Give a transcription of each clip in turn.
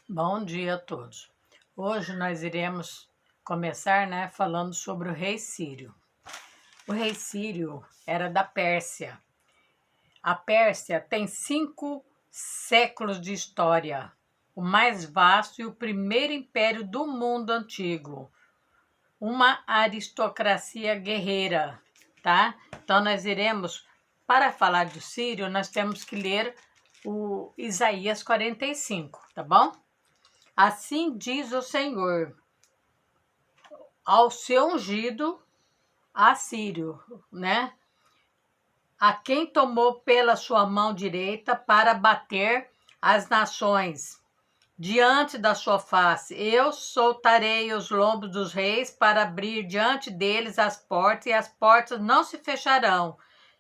Bom dia a todos. Hoje nós iremos começar, falando sobre o rei Sírio. O rei Sírio era da Pérsia. A Pérsia tem 5 séculos de história, o mais vasto e o primeiro império do mundo antigo. Uma aristocracia guerreira, tá? Então nós iremos, para falar do Sírio, nós temos que ler o Isaías 45, tá bom? Assim diz o Senhor ao seu ungido assírio, a quem tomou pela sua mão direita para bater as nações diante da sua face. Eu soltarei os lombos dos reis para abrir diante deles as portas, e as portas não se fecharão.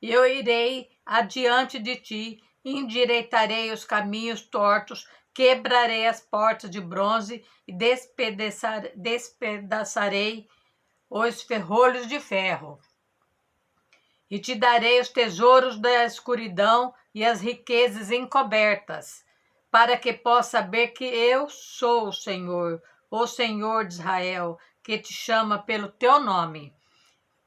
Eu irei adiante de ti, endireitarei os caminhos tortos, quebrarei as portas de bronze e despedaçarei os ferrolhos de ferro. E te darei os tesouros da escuridão e as riquezas encobertas, para que possa saber que eu sou o Senhor de Israel, que te chama pelo teu nome.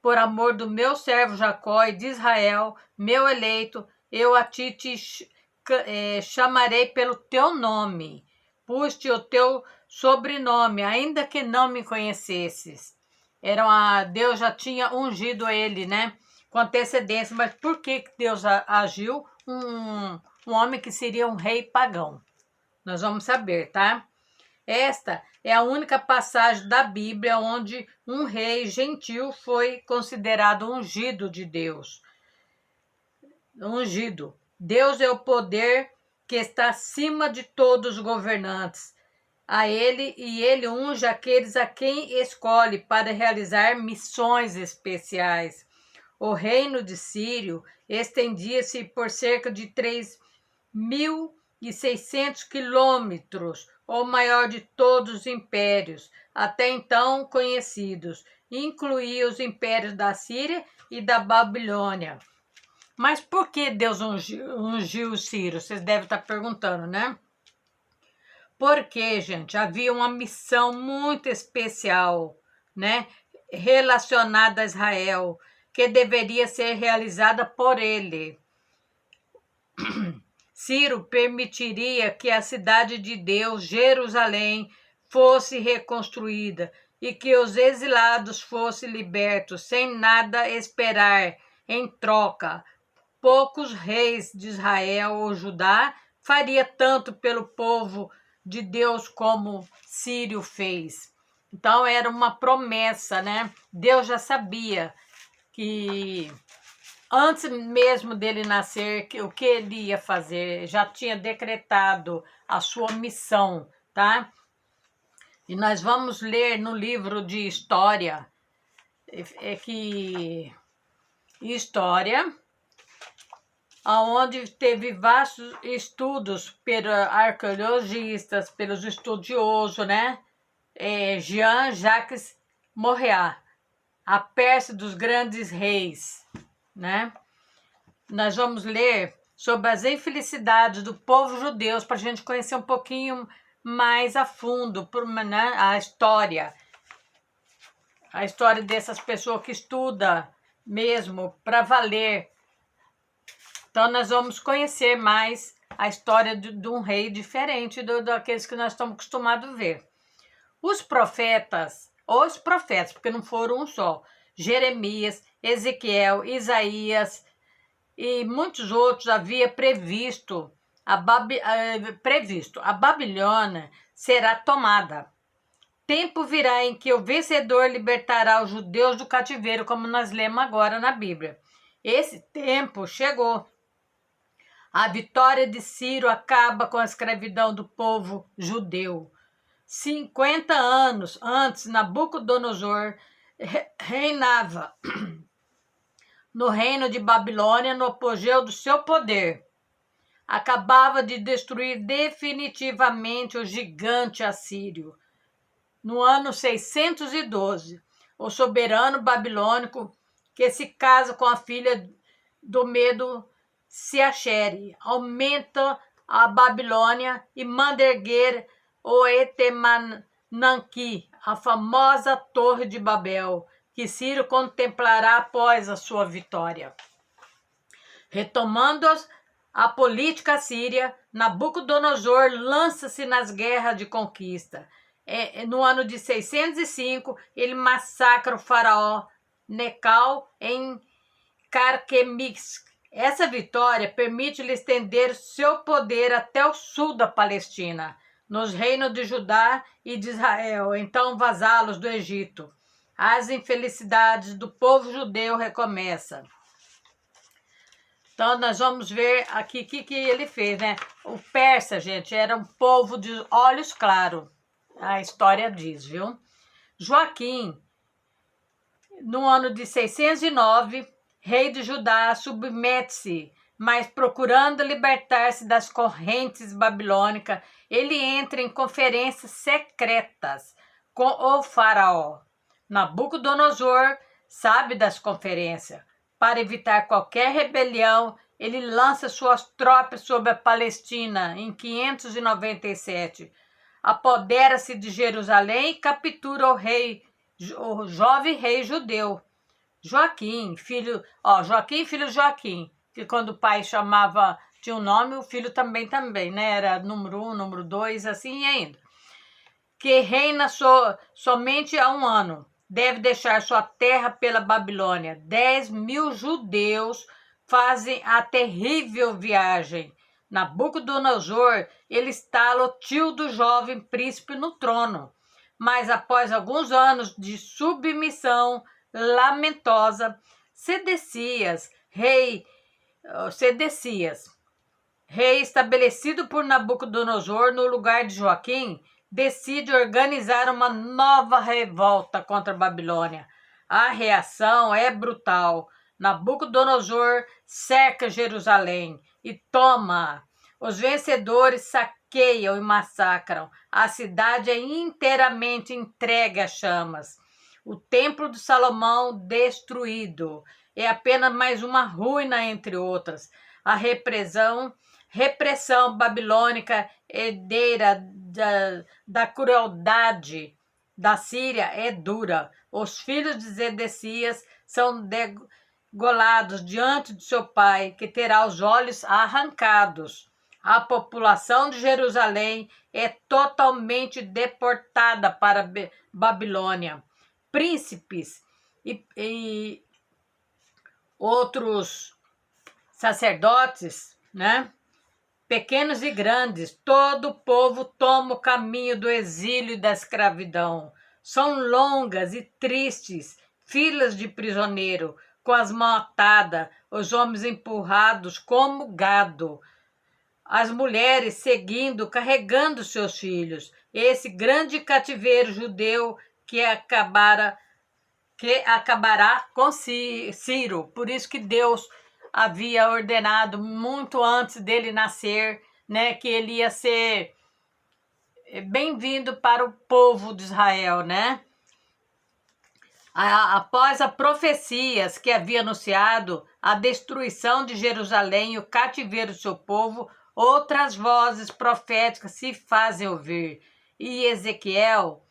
Por amor do meu servo Jacó e de Israel, meu eleito, eu a ti te chamarei pelo teu nome. Pus-te o teu sobrenome, ainda que não me conhecesses. Deus já tinha ungido ele, com antecedência. Mas por que Deus agiu um homem que seria um rei pagão? Nós vamos saber, tá? Esta é a única passagem da Bíblia onde um rei gentil foi considerado ungido de Deus. Ungido. Deus é o poder que está acima de todos os governantes. Ele unge aqueles a quem escolhe para realizar missões especiais. O reino de Sírio estendia-se por cerca de 3.600 quilômetros, o maior de todos os impérios, até então conhecidos. Incluía os impérios da Síria e da Babilônia. Mas por que Deus ungiu os sírios? Vocês devem estar perguntando, né? Porque, gente, havia uma missão muito especial, relacionada a Israel, que deveria ser realizada por ele. Ciro permitiria que a cidade de Deus, Jerusalém, fosse reconstruída e que os exilados fossem libertos sem nada esperar em troca. Poucos reis de Israel ou Judá faria tanto pelo povo de Deus como Ciro fez. Então era uma promessa, Deus já sabia que antes mesmo dele nascer, o que ele ia fazer, já tinha decretado a sua missão, tá? E nós vamos ler no livro de História, onde teve vastos estudos pelos arqueologistas, pelos estudiosos, Jean-Jacques Morreat, a Pérsia dos grandes reis, Nós vamos ler sobre as infelicidades do povo judeu para a gente conhecer um pouquinho mais a fundo a história dessas pessoas que estudam mesmo para valer. Então nós vamos conhecer mais a história de um rei diferente daqueles que nós estamos acostumados a ver. Os profetas, porque não foram um só, Jeremias, Ezequiel, Isaías e muitos outros havia previsto a Babilônia será tomada. Tempo virá em que o vencedor libertará os judeus do cativeiro, como nós lemos agora na Bíblia. Esse tempo chegou. A vitória de Ciro acaba com a escravidão do povo judeu. 50 anos antes, Nabucodonosor reinava no reino de Babilônia, no apogeu do seu poder. Acabava de destruir definitivamente o gigante assírio. No ano 612, o soberano babilônico, que se casa com a filha do Medo Seachere, aumenta a Babilônia e manda erguer o Etemananque, a famosa Torre de Babel, que Ciro contemplará após a sua vitória. Retomando a política síria, Nabucodonosor lança-se nas guerras de conquista. No ano de 605, ele massacra o faraó Necal em Carquemis. Essa vitória permite-lhe estender seu poder até o sul da Palestina, nos reinos de Judá e de Israel, então vasalos do Egito. As infelicidades do povo judeu recomeçam. Então, nós vamos ver aqui o que ele fez, né? O persa, gente, era um povo de olhos claros. A história diz, viu? Joaquim, no ano de 609, rei de Judá, submete-se, mas procurando libertar-se das correntes babilônicas, ele entra em conferências secretas com o faraó. Nabucodonosor sabe das conferências. Para evitar qualquer rebelião, ele lança suas tropas sobre a Palestina em 597. Apodera-se de Jerusalém e captura o jovem rei judeu. Joaquim, filho de Joaquim, que quando o pai chamava, tinha um nome, o filho também, né? Era número 1, número 2, assim ainda. Que reina somente há um ano. Deve deixar sua terra pela Babilônia. 10.000 judeus fazem a terrível viagem. Nabucodonosor, ele instala o tio do jovem príncipe no trono. Mas após alguns anos de submissão lamentosa, Sedecias, rei estabelecido por Nabucodonosor no lugar de Joaquim, decide organizar uma nova revolta contra a Babilônia. A reação é brutal. Nabucodonosor cerca Jerusalém e toma. Os vencedores saqueiam e massacram. A cidade é inteiramente entregue às chamas. O templo de Salomão destruído. É apenas mais uma ruína entre outras. A repressão babilônica, herdeira da crueldade da Síria, é dura. Os filhos de Sedecias são degolados diante de seu pai, que terá os olhos arrancados. A população de Jerusalém é totalmente deportada para Babilônia. Príncipes e outros sacerdotes, né? Pequenos e grandes, todo o povo toma o caminho do exílio e da escravidão. São longas e tristes filas de prisioneiro, com as mãos atadas, os homens empurrados como gado, as mulheres seguindo, carregando seus filhos. Esse grande cativeiro judeu que acabará com Ciro. Por isso que Deus havia ordenado muito antes dele nascer, né, que ele ia ser bem-vindo para o povo de Israel, né? Após as profecias que havia anunciado a destruição de Jerusalém e o cativeiro do seu povo, outras vozes proféticas se fazem ouvir. E Ezequiel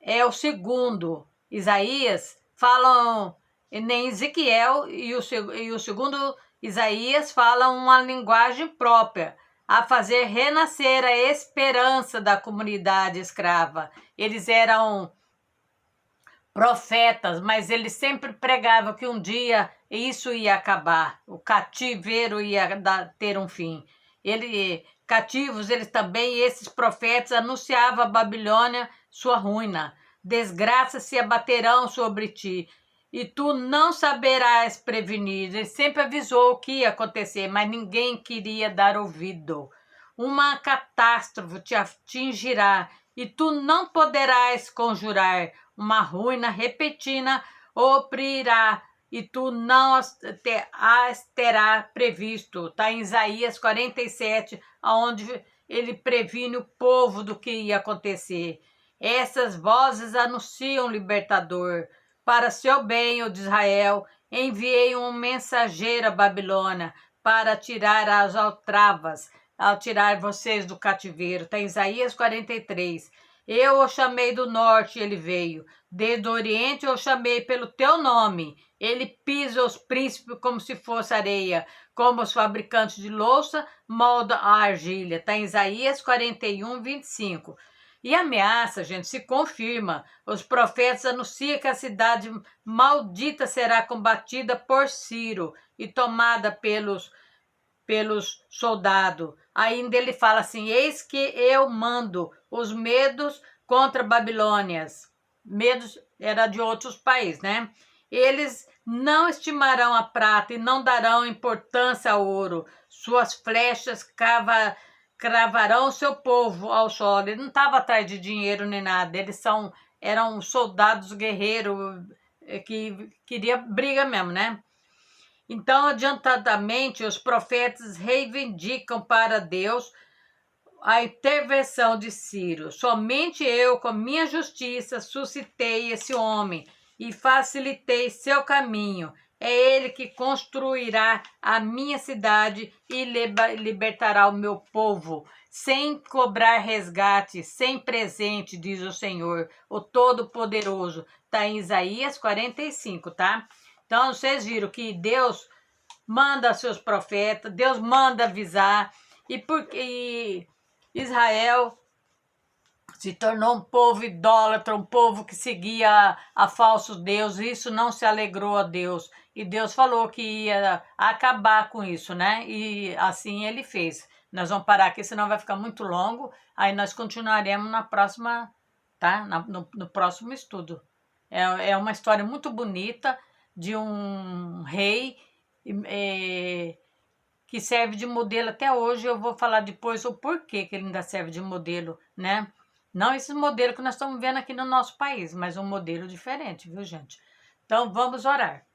é o segundo. Isaías falam, nem Ezequiel e o segundo Isaías falam uma linguagem própria, a fazer renascer a esperança da comunidade escrava. Eles eram profetas, mas eles sempre pregavam que um dia isso ia acabar, o cativeiro ia ter um fim. Cativos, eles também, esses profetas, anunciavam a Babilônia sua ruína. Desgraças se abaterão sobre ti, e tu não saberás prevenir. Ele sempre avisou o que ia acontecer, mas ninguém queria dar ouvido. Uma catástrofe te atingirá, e tu não poderás conjurar. Uma ruína repentina oprirá, e tu não as terá previsto. Está em Isaías 47, onde ele previne o povo do que ia acontecer. Essas vozes anunciam o libertador. Para seu bem, o de Israel, enviei um mensageiro à Babilônia para tirar as altrabas, ao tirar vocês do cativeiro. Está em Isaías 43. Eu o chamei do norte, ele veio. Desde o oriente eu o chamei pelo teu nome. Ele pisa os príncipes como se fosse areia. Como os fabricantes de louça molda a argilha. Está em Isaías 41, 25. E a ameaça, gente, se confirma. Os profetas anunciam que a cidade maldita será combatida por Ciro e tomada pelos soldados. Ainda ele fala assim: eis que eu mando os medos contra Babilônias. Medos era de outros países, né? Eles não estimarão a prata e não darão importância ao ouro. Suas flechas cravarão o seu povo ao solo. Ele não estava atrás de dinheiro nem nada. Eram soldados guerreiros que queria briga mesmo, né? Então, adiantadamente, os profetas reivindicam para Deus a intervenção de Ciro. Somente eu, com minha justiça, suscitei esse homem e facilitei seu caminho. É ele que construirá a minha cidade e libertará o meu povo, sem cobrar resgate, sem presente, diz o Senhor, o Todo-Poderoso. Está em Isaías 45, tá? Então, vocês viram que Deus manda seus profetas, Deus manda avisar, e porque Israel se tornou um povo idólatra, um povo que seguia a falsos deuses, isso não se alegrou a Deus. E Deus falou que ia acabar com isso, né? E assim ele fez. Nós vamos parar aqui, senão vai ficar muito longo, aí nós continuaremos na próxima, tá? No próximo estudo. É uma história muito bonita de um rei que serve de modelo até hoje. Eu vou falar depois o porquê que ele ainda serve de modelo, né? Não esse modelo que nós estamos vendo aqui no nosso país, mas um modelo diferente, viu, gente? Então, vamos orar.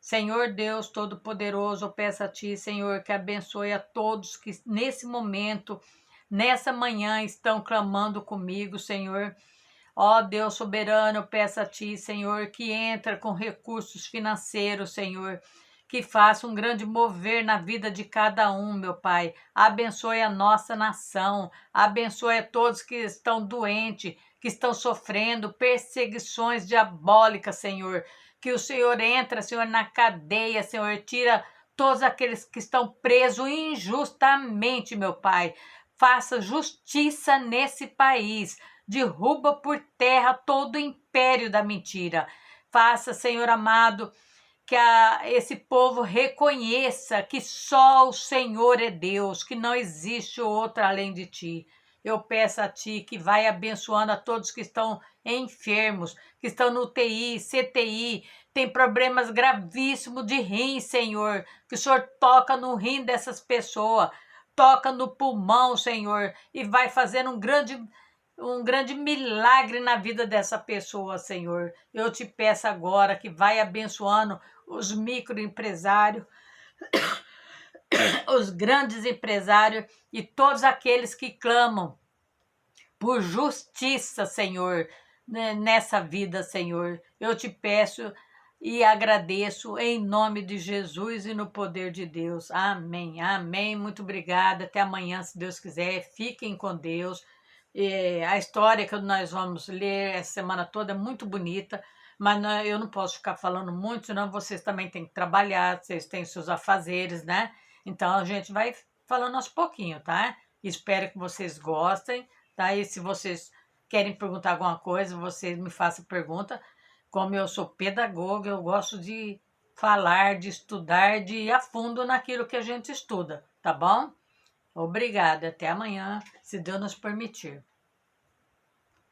Senhor Deus Todo-Poderoso, eu peço a Ti, Senhor, que abençoe a todos que nesse momento, nessa manhã, estão clamando comigo, Senhor. Ó Deus soberano, eu peço a Ti, Senhor, que entra com recursos financeiros, Senhor, que faça um grande mover na vida de cada um, meu Pai. Abençoe a nossa nação, abençoe a todos que estão doentes, que estão sofrendo perseguições diabólicas, Senhor. Que o Senhor entra, Senhor, na cadeia, Senhor, tira todos aqueles que estão presos injustamente, meu Pai. Faça justiça nesse país. Derruba por terra todo o império da mentira. Faça, Senhor amado, que esse povo reconheça que só o Senhor é Deus, que não existe outro além de Ti. Eu peço a Ti que vai abençoando a todos que estão enfermos, que estão no UTI, CTI, tem problemas gravíssimos de rim, Senhor, que o Senhor toca no rim dessas pessoas, toca no pulmão, Senhor, e vai fazendo um grande milagre na vida dessa pessoa, Senhor. Eu te peço agora que vai abençoando os microempresários, os grandes empresários e todos aqueles que clamam por justiça, Senhor, nessa vida, Senhor. Eu te peço e agradeço em nome de Jesus e no poder de Deus. Amém, amém. Muito obrigada. Até amanhã, se Deus quiser. Fiquem com Deus. A história que nós vamos ler essa semana toda é muito bonita, mas eu não posso ficar falando muito, senão vocês também têm que trabalhar, vocês têm seus afazeres, né? Então a gente vai falando aos pouquinhos, tá? Espero que vocês gostem, tá? E se vocês querem perguntar alguma coisa, vocês me façam pergunta. Como eu sou pedagoga, eu gosto de falar, de estudar, de ir a fundo naquilo que a gente estuda, tá bom? Obrigada, até amanhã, se Deus nos permitir.